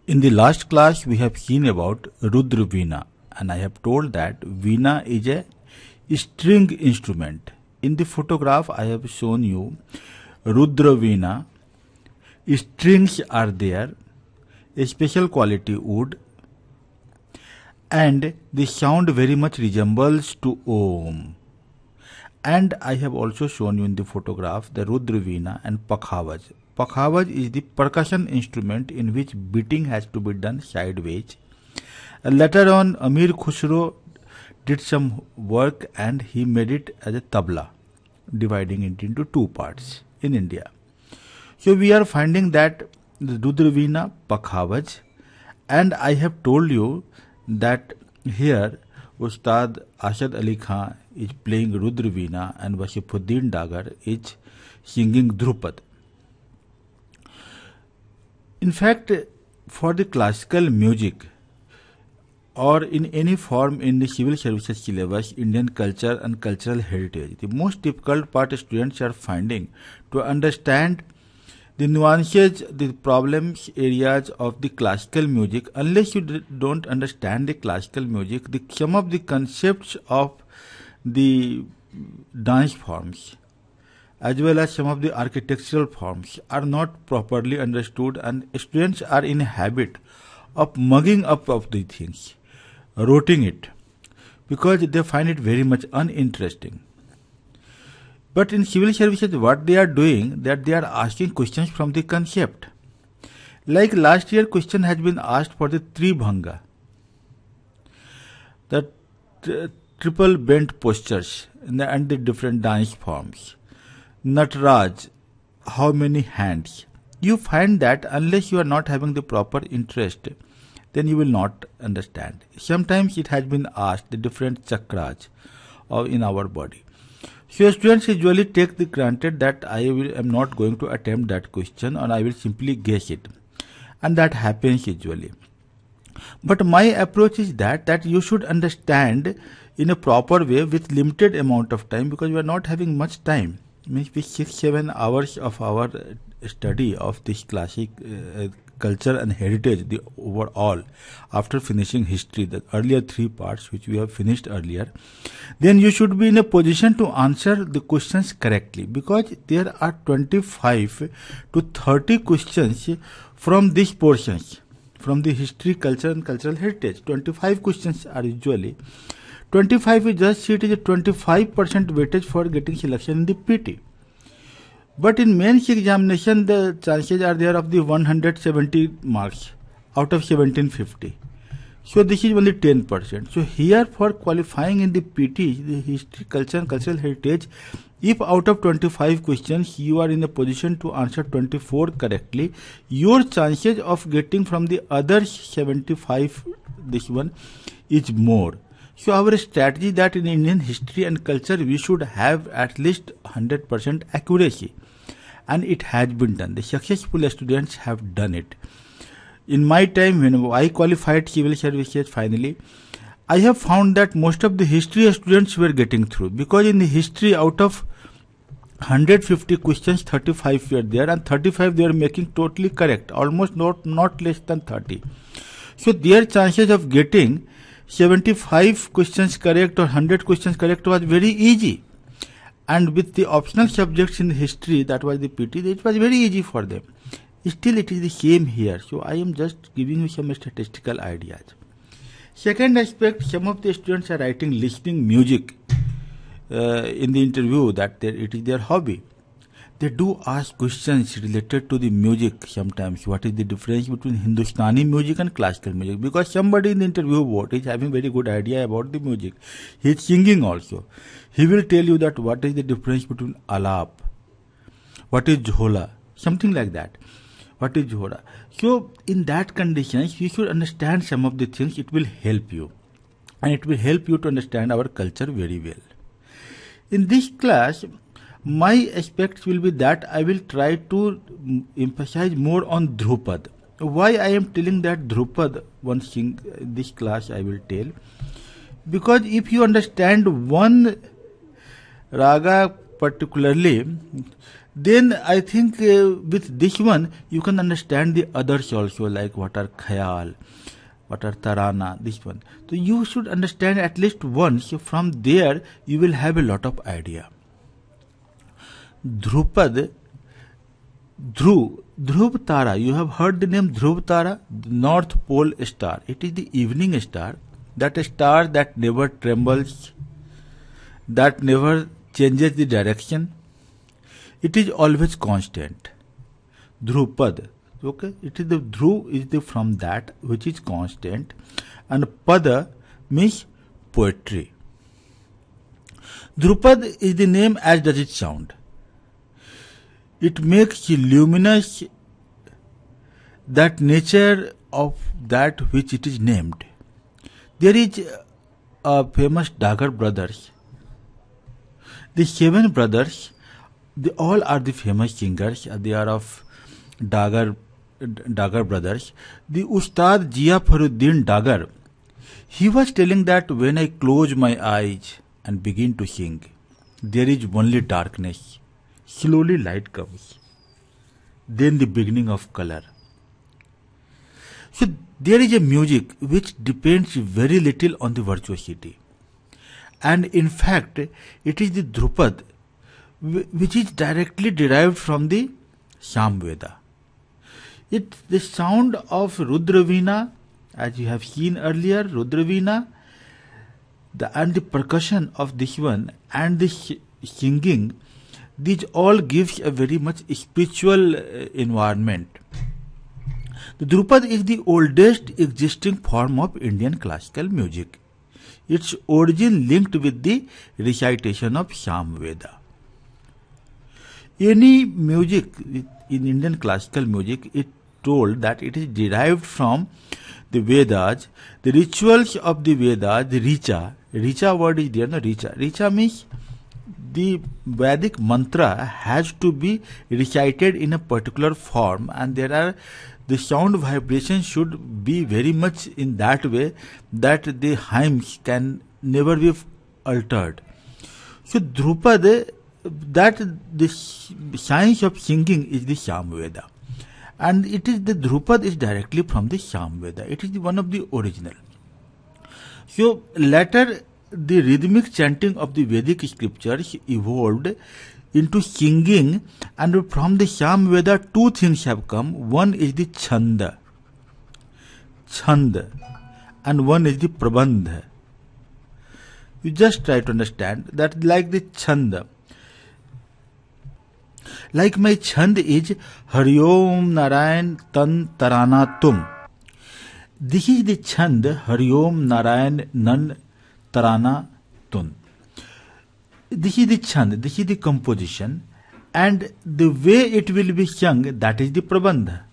In the last class, we have seen about Rudra Veena, and I have told that Veena is a string instrument. In the photograph, I have shown you Rudra Veena. Strings are there, a special quality wood, and the sound very much resembles to Om. And I have also shown you in the photograph the Rudra Veena and Pakhavaj. Pakhavaj is the percussion instrument in which beating has to be done sideways. Later on, Amir Khusro did some work and he made it as a tabla, dividing it into two parts in India. So we are finding that the Rudra Veena, Pakhavaj, and I have told you that here Ustad Ashad Ali Khan is playing Rudra Veena and Wasifuddin Dagar is singing Dhrupad. In fact, for the classical music or in any form in the civil services syllabus, Indian culture and cultural heritage, the most difficult part students are finding to understand the nuances, the problems areas of the classical music. Unless you don't understand the classical music, some of the concepts of the dance forms as well as some of the architectural forms are not properly understood, and students are in a habit of mugging up of the things, rotting it, because they find it very much uninteresting. But in civil services, what they are doing, that they are asking questions from the concept. Like last year, question has been asked for the Tribhanga, the triple bent postures and the different dance forms. Natraj, how many hands? You find that unless you are not having the proper interest, then you will not understand. Sometimes it has been asked the different chakras in our body. So students usually take the granted that I am not going to attempt that question and I will simply guess it. And that happens usually. But my approach is that you should understand in a proper way with limited amount of time, because we are not having much time. Means 6-7 hours of our study of this classic culture and heritage, the overall, after finishing history, the earlier three parts which we have finished earlier, then you should be in a position to answer the questions correctly, because there are 25 to 30 questions from these portions, from the history, culture and cultural heritage. 25 questions are usually. 25 is just it is a 25% weightage for getting selection in the PT. But in mains examination, the chances are there of the 170 marks out of 1750. So this is only 10%. So here for qualifying in the PT, the history, culture and cultural heritage, if out of 25 questions you are in a position to answer 24 correctly, your chances of getting from the other 75, this one, is more. So our strategy that in Indian history and culture we should have at least 100% accuracy, and it has been done. The successful students have done it. In my time when I qualified civil services finally, I have found that most of the history students were getting through, because in the history out of 150 questions 35 were there and 35 they were making totally correct, almost not less than 30. So their chances of getting 75 questions correct or 100 questions correct was very easy. And with the optional subjects in history, that was the PT, it was very easy for them. Still it is the same here. So I am just giving you some statistical ideas. Second aspect, some of the students are writing listening music in the interview, that it is their hobby. They do ask questions related to the music sometimes. What is the difference between Hindustani music and classical music? Because somebody in the interview board is having very good idea about the music. He is singing also. He will tell you that what is the difference between alap, what is jhola, something like that. What is jhola? So in that conditions, you should understand some of the things. It will help you. And it will help you to understand our culture very well. In this class, my aspects will be that I will try to emphasize more on Dhrupad. Why I am telling that Dhrupad once in this class I will tell? Because if you understand one raga particularly, then I think with this one you can understand the others also, like what are khayal, what are tarana, this one. So you should understand at least once. From there you will have a lot of idea. Dhrupad, Dhruv Tara. You have heard the name Dhruv Tara, the North Pole star. It is the evening star, that star that never trembles, that never changes the direction. It is always constant. Dhrupad. Okay, it is the Dhruv is the from that which is constant, and Pada means poetry. Dhrupad is the name as does it sound. It makes luminous that nature of that which it is named. There is a famous Dagar brothers. The 7 brothers, they all are the famous singers. They are of Dagar brothers. The Ustad Jia Faruddin Dagar, he was telling that when I close my eyes and begin to sing, there is only darkness. Slowly light comes. Then the beginning of color. So there is a music which depends very little on the virtuosity. And in fact, it is the Dhrupad which is directly derived from the Samveda. It's the sound of Rudravina, as you have seen earlier, Rudravina, and the percussion of this one and the singing, these all gives a very much spiritual environment. The Dhrupad is the oldest existing form of Indian classical music. Its origin linked with the recitation of Samveda. Any music in Indian classical music, it told that it is derived from the Vedas, the rituals of the Vedas, the Richa. Richa word is there, no? Richa. Richa means the Vedic mantra has to be recited in a particular form, and there are the sound vibration should be very much in that way that the hymns can never be altered. So Dhrupad, that the science of singing is the Samveda, and it is the Dhrupad is directly from the Samveda. It is one of the original. So later the rhythmic chanting of the Vedic scriptures evolved into singing, and from the Samveda 2 things have come. One is the Chanda, and one is the Prabandha. You just try to understand that, like the Chanda. Like my Chand is Hariom Narayan Tan Tarana Tum. This is the Chand, Hariom Narayan Nan Tarana Tun. This is the Chand, this is the composition, and the way it will be sung, that is the Prabandha.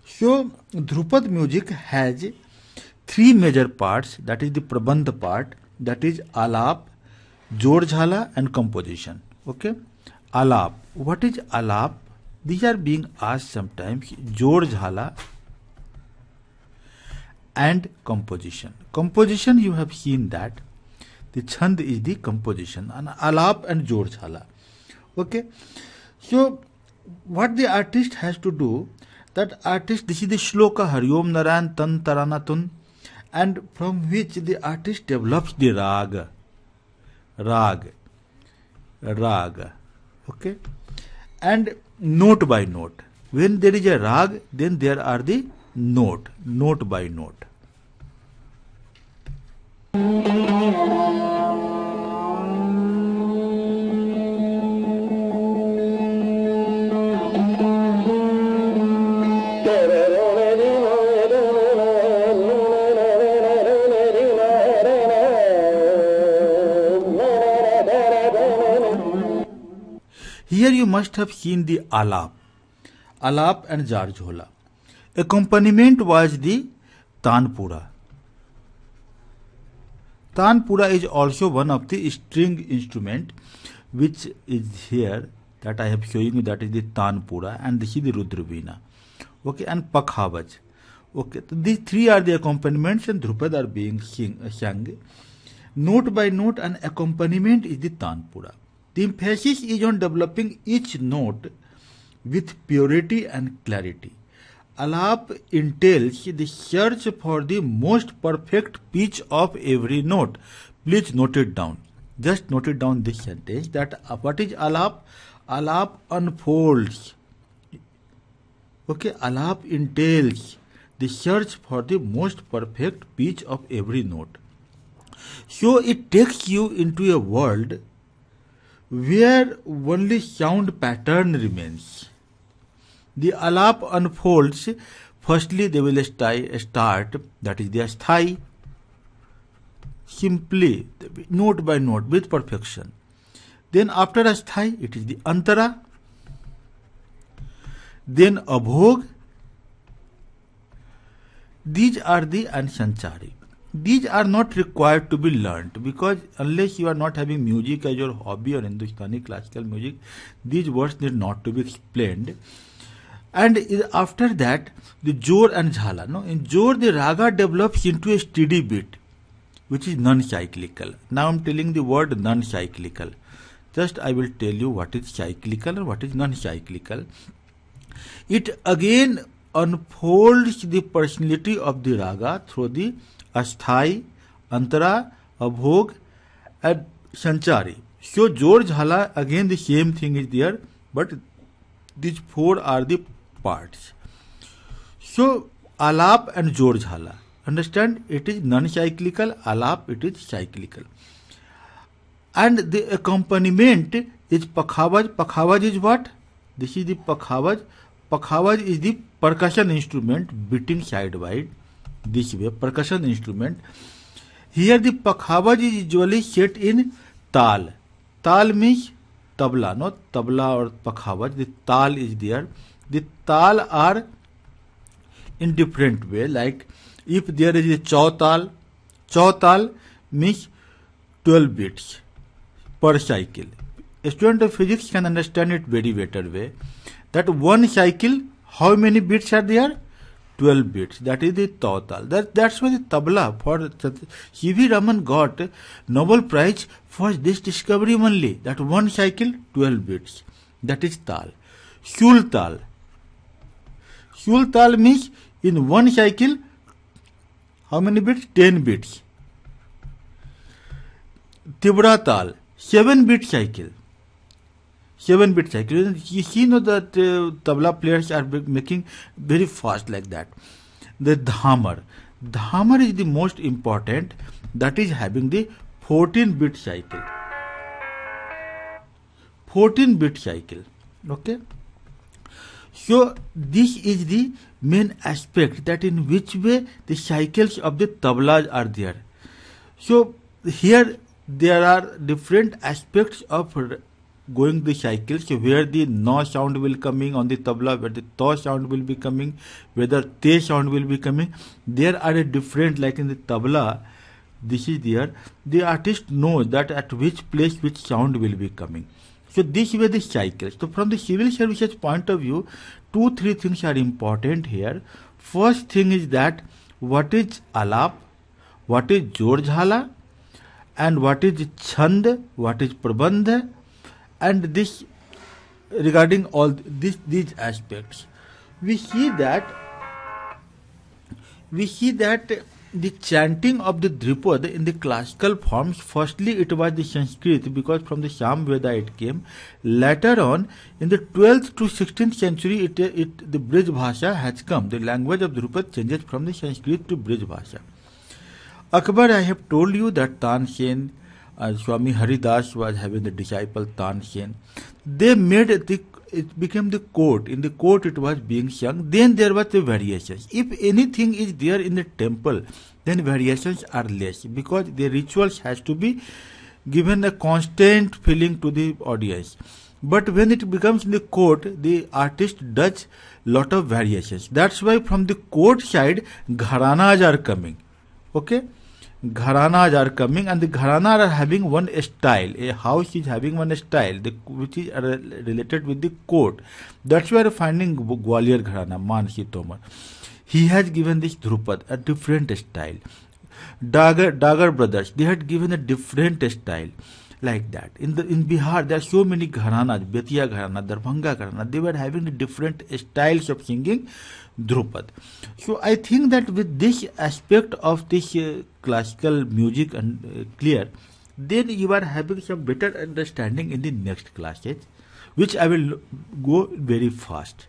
So Dhrupad music has 3 major parts, that is the Prabandha part, that is Alap, Jod Jhala and composition. Okay? Alap. What is Alap? These are being asked sometimes. Jod Jhala and composition. Composition, you have seen that. The Chand is the composition, and Alap and Jod Jhala. Okay? So what the artist has to do, that artist, this is the shloka Hariom Narayan Tan Tarana Tun, and from which the artist develops the rag. Okay? And note by note. When there is a rag, then there are the note by note. Here you must have seen the Alap and Jarjhola. Accompaniment was the Tanpura. Tanpura is also one of the string instrument which is here, that I have shown you, that is the Tanpura, and this is the Rudraveena. Okay, and Pakhavaj. Okay, so these 3 are the accompaniments, and Dhrupad are being sung. Note by note, and accompaniment is the Tanpura. The emphasis is on developing each note with purity and clarity. Alap entails the search for the most perfect pitch of every note. Please note it down. Just note it down this sentence that what is alap? Alap unfolds. Okay, alap entails the search for the most perfect pitch of every note. So it takes you into a world where only sound pattern remains. The alap unfolds. Firstly, they will start, that is their sthai, simply, note by note, with perfection. Then after a sthai, it is the antara, then abhog. These are the and sanchari. These are not required to be learnt, because unless you are not having music as your hobby or Hindustani classical music, these words need not to be explained. And after that, the jor and jhala. No? In jor, the raga develops into a steady beat, which is non-cyclical. Now I am telling the word non-cyclical. Just I will tell you what is cyclical and what is non-cyclical. It again unfolds the personality of the raga through the asthai, antara, abhog and sanchari. So jor jhala, again the same thing is there, but these four are the parts. So alap and jor jhala. Understand, it is non-cyclical, alap it is cyclical. And the accompaniment is pakhavaj. Pakhavaj is what? This is the pakhavaj. Pakhavaj is the percussion instrument beating sidewise this way, percussion instrument. Here the pakhavaj is usually set in tal. Tal means tabla, not tabla or pakhavaj. The tal is there. The tal are in different way. Like if there is a chautal means 12 beats per cycle. A student of physics can understand it very better way. That one cycle, how many beats are there? 12 beats. That is the chautal. That's why the tabla for C.V. Raman got Nobel Prize for this discovery only. That one cycle, 12 beats. That is tal. Shul tal. Shul tal means in one cycle, how many beats? 10 beats. Tibra tal, 7-beat cycle. 7-beat cycle. You see that tabla players are making very fast like that. The dhamar. Dhamar is the most important, that is having the 14-beat cycle. 14-beat cycle. Okay. So this is the main aspect, that in which way the cycles of the tablas are there. So here there are different aspects of going the cycles, where the no sound will coming on the tabla, where the to sound will be coming, whether te sound will be coming. There are a different, like in the tabla, this is there. The artist knows that at which place which sound will be coming. So this way the cycles. So from the civil services point of view, 2-3 things are important here. First thing is that what is alap, what is jor jhala, and what is chand, what is prabandha, and this regarding all these aspects, we see that the chanting of the Dhrupad in the classical forms, firstly it was the Sanskrit, because from the Samveda it came. Later on, in the 12th to 16th century, the Brij Bhasha has come. The language of Dhrupad changes from the Sanskrit to Brij Bhasha. Akbar, I have told you that Tansen, Swami Haridas was having the disciple Tansen. They made it became the court. In the court it was being sung. Then there was the variations. If anything is there in the temple, then variations are less, because the rituals has to be given a constant feeling to the audience. But when it becomes in the court, the artist does lot of variations. That's why from the court side, gharanas are coming. Okay? Gharanas are coming, and the gharanas are having one style. A house is having one style, which is related with the court. That's why we are finding Gwalior Gharana, Mansi Tomar. He has given this Dhrupad a different style. Dagar brothers, they had given a different style. like that. In Bihar, there are so many gharanas, Betia gharana, Darbhanga gharana. They were having the different styles of singing Dhrupad. So I think that with this aspect of this classical music and clear, then you are having some better understanding in the next classes, which I will go very fast.